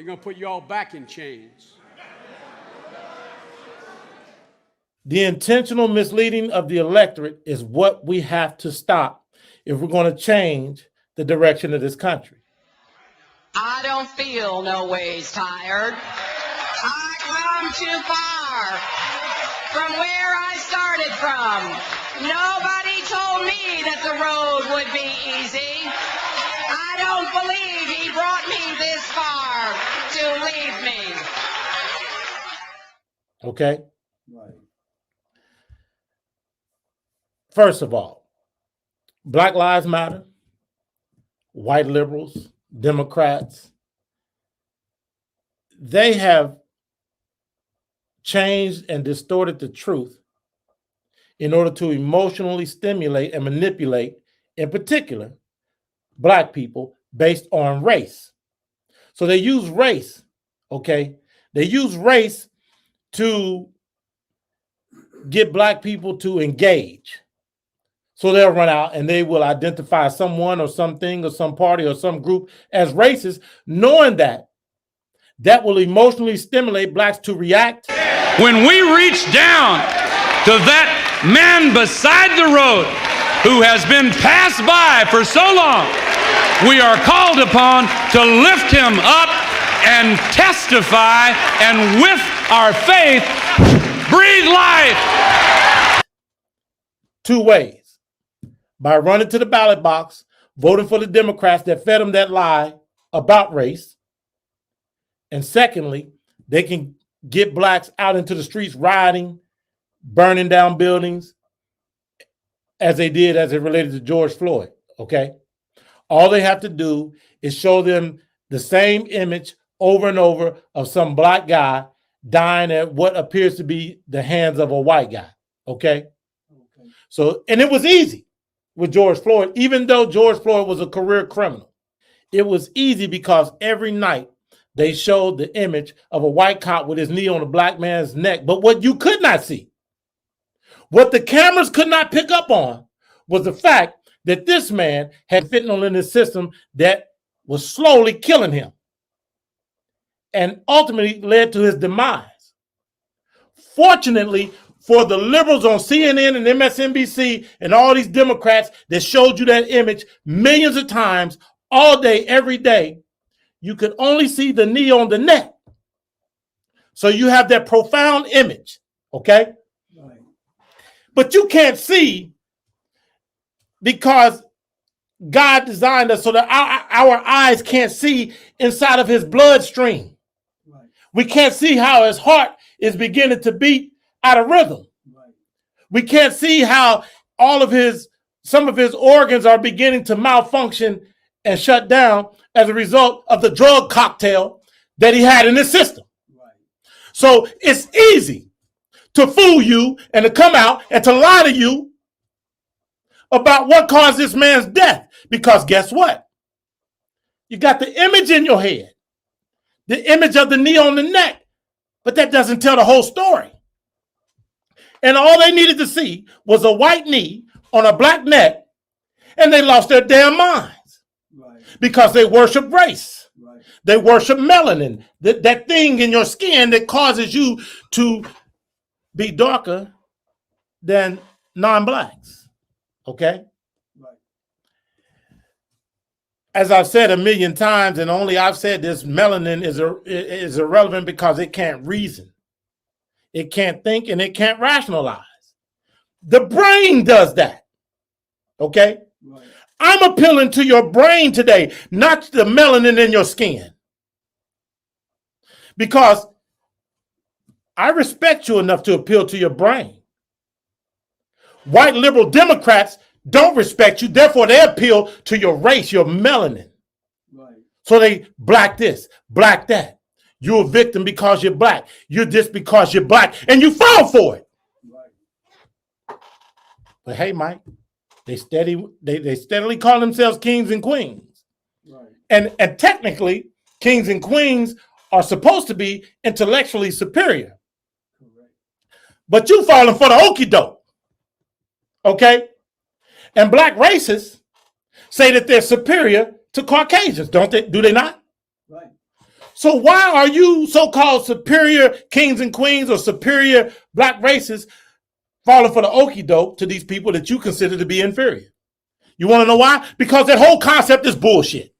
going to put you all back in chains. The intentional misleading of the electorate is what we have to stop if we're going to change the direction of this country. I don't feel no ways tired. I come too far from where I started from. Nobody told me that the road would be easy. I don't believe he brought me this far to leave me. Okay? Right. First of all, Black Lives Matter, white liberals, Democrats, they have changed and distorted the truth in order to emotionally stimulate and manipulate, in particular, Black people based on race. So they use race, okay? They use race to get Black people to engage. So they'll run out and they will identify someone or something or some party or some group as racist, knowing that that will emotionally stimulate Blacks to react. When we reach down to that man beside the road who has been passed by for so long, we are called upon to lift him up and testify, and with our faith, breathe life. Two ways. By running to the ballot box, voting for the Democrats that fed them that lie about race. And secondly, they can get Blacks out into the streets rioting, burning down buildings, as they did as it related to George Floyd, okay? All they have to do is show them the same image over and over of some Black guy dying at what appears to be the hands of a white guy, okay? So, and it was easy with George Floyd, even though George Floyd was a career criminal. It was easy because every night they showed the image of a white cop with his knee on a Black man's neck. But what you could not see, what the cameras could not pick up on, was the fact that this man had fentanyl in his system that was slowly killing him and ultimately led to his demise. Fortunately, for the liberals on CNN and MSNBC and all these Democrats that showed you that image millions of times, all day, every day, you could only see the knee on the neck. So you have that profound image, okay? Right. But you can't see because God designed us so that our eyes can't see inside of his bloodstream. Right. We can't see how his heart is beginning to beat out of rhythm. Right. We can't see how some of his organs are beginning to malfunction and shut down as a result of the drug cocktail that he had in his system. Right. So it's easy to fool you and to come out and to lie to you about what caused this man's death. Because guess what? You got the image in your head, the image of the knee on the neck, but that doesn't tell the whole story. And all they needed to see was a white knee on a Black neck, and they lost their damn minds. Right. Because they worship race. Right. They worship melanin, that thing in your skin that causes you to be darker than non-Blacks. Okay? Right. As I've said a million times, and only I've said this, melanin is irrelevant because it can't reason. It can't think and it can't rationalize. The brain does that. Okay? Right. I'm appealing to your brain today, not the melanin in your skin. Because I respect you enough to appeal to your brain. White liberal Democrats don't respect you, therefore they appeal to your race, your melanin. Right. So they Black this, Black that. You're a victim because you're Black. You're this because you're Black. And you fall for it. Right. But hey, Mike, they steadily call themselves kings and queens. Right. And technically, kings and queens are supposed to be intellectually superior. Correct. But you falling for the okie doke. Okay? And Black racists say that they're superior to Caucasians, don't they? Do they not? Right. So why are you so-called superior kings and queens or superior black races falling for the okie doke to these people that you consider to be inferior? You want to know why? Because that whole concept is bullshit.